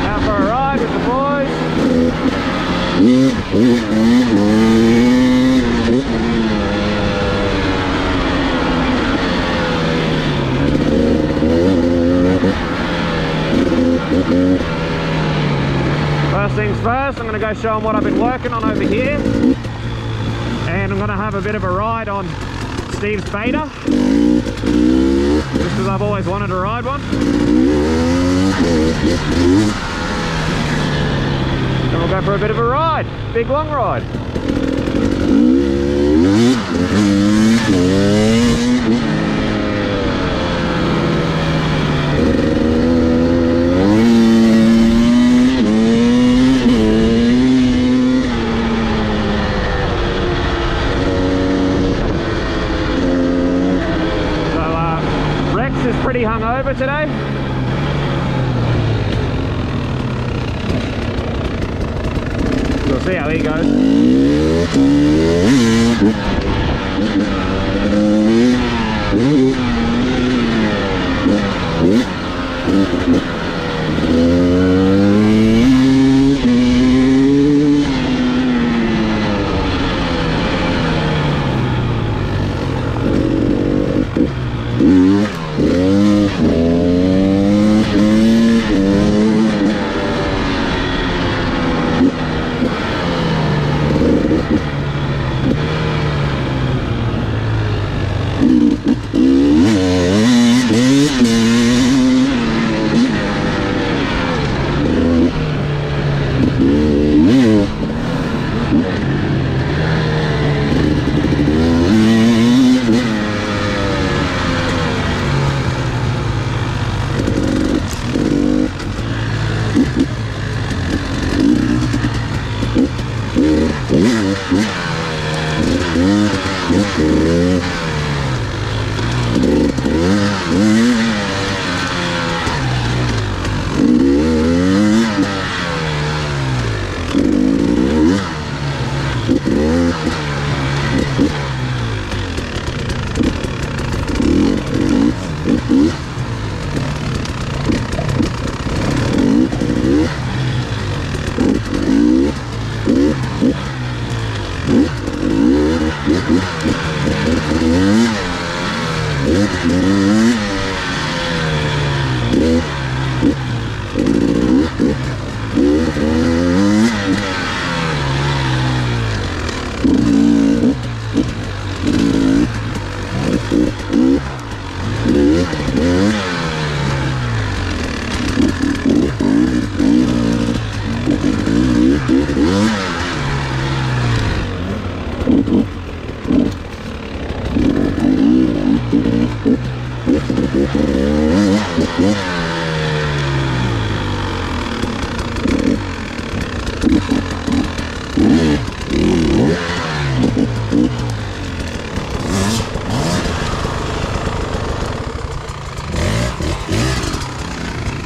Out for a ride with the boys. First things first, I'm going to go show them what I've been working on over here. And I'm going to have a bit of a ride on Steve's Beta, just because I've always wanted to ride one. Then we'll go for a bit of a ride, big long ride. Pretty hungover today. We'll see how he goes.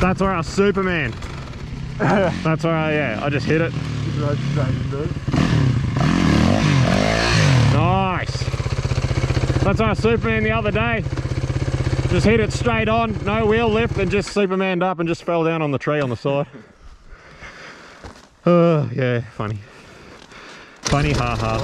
That's where I Superman. That's where I just hit it. Nice. That's where I Superman the other day. Just hit it straight on, no wheel lift, and just Supermaned up and just fell down on the tree on the side. Yeah, funny. Funny, haha.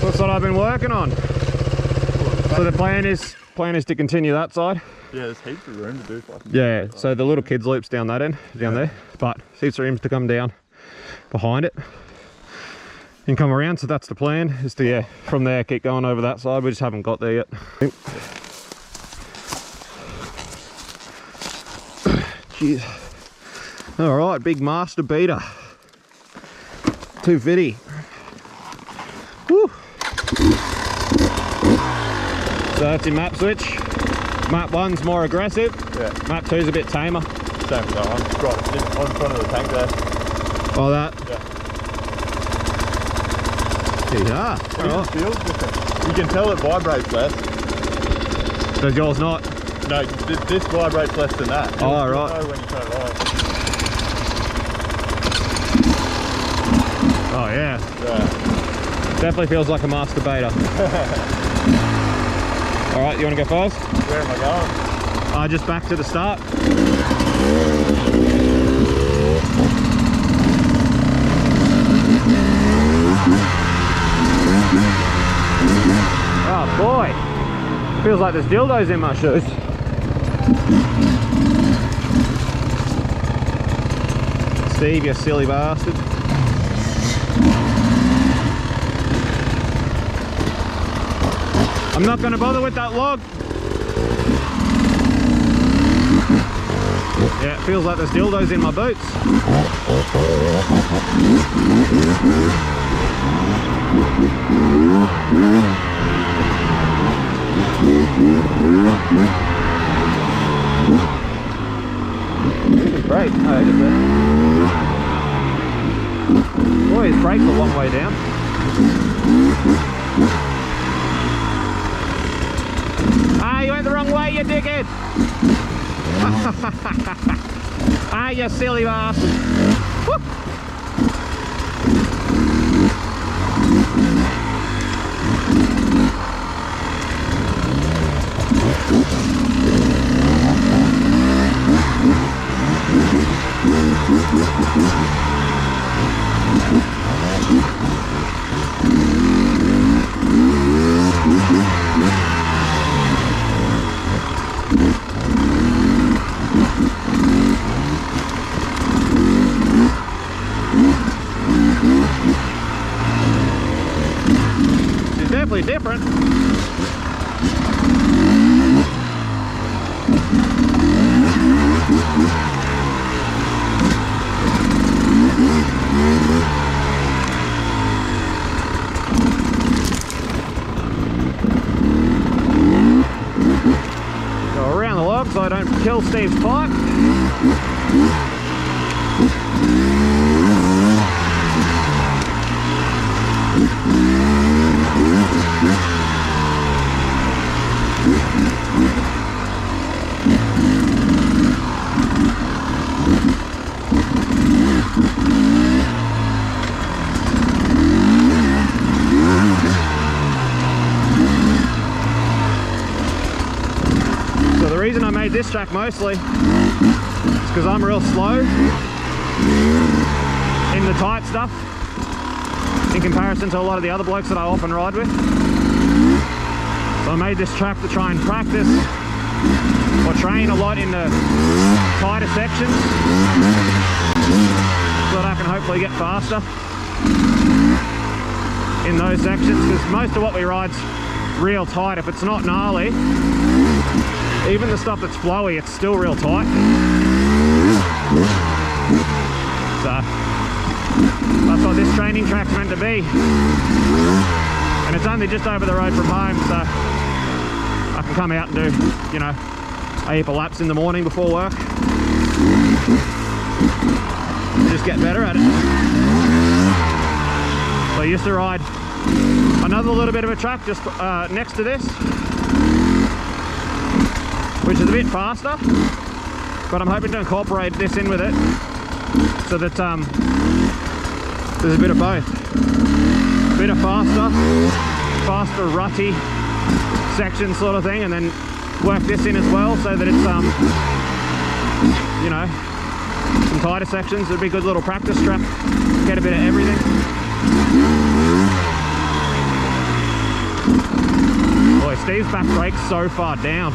That's what I've been working on. So the plan is to continue that side. Yeah, there's heaps of room to do fucking. Yeah, so the little kids loops down that end, down there, but heaps of room to come down behind it and come around. So that's the plan, is to, yeah, from there keep going over that side. We just haven't got there yet. Jeez. All right, big master beater, 250. Woo. So that's your map switch. Map 1's more aggressive. Yeah. Map 2's a bit tamer. Same for that one. Right, just on front of the tank there. Oh, that? Yeah. Yeah. It feels different. You can tell it vibrates less. Does yours not? No, this vibrates less than that. Oh, right. You'll know when you turn it on. Oh, yeah. Yeah. Definitely feels like a master beta. All right, you want to go first? Where am I going? Just back to the start. Oh boy, feels like there's dildos in my shoes. Steve, you silly bastard. I'm not going to bother with that log. Yeah, it feels like there's dildos in my boots. Great. Oh, just there. Boy, his brakes a long way down. Ah, you went the wrong way, you dickhead! Ah, you silly bastard! Woo. It's definitely different. Go around the log so I don't kill Steve's pipe. So the reason I made this track mostly is because I'm real slow in the tight stuff in comparison to a lot of the other blokes that I often ride with. So I made this track to try and practice or train a lot in the tighter sections so that I can hopefully get faster in those sections, because most of what we ride's real tight. If it's not gnarly, even the stuff that's flowy, it's still real tight. So That's what this training track's meant to be. And it's only just over the road from home, so I can come out and do, you know, a heap of laps in the morning before work. Just get better at it. So I used to ride another little bit of a track just next to this, which is a bit faster, but I'm hoping to incorporate this in with it so that there's a bit of both. A bit of faster rutty section sort of thing, and then work this in as well so that it's you know, some tighter sections. It'd be a good little practice strap, get a bit of everything. Boy, Steve's back brake's so far down.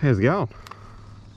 How's it going?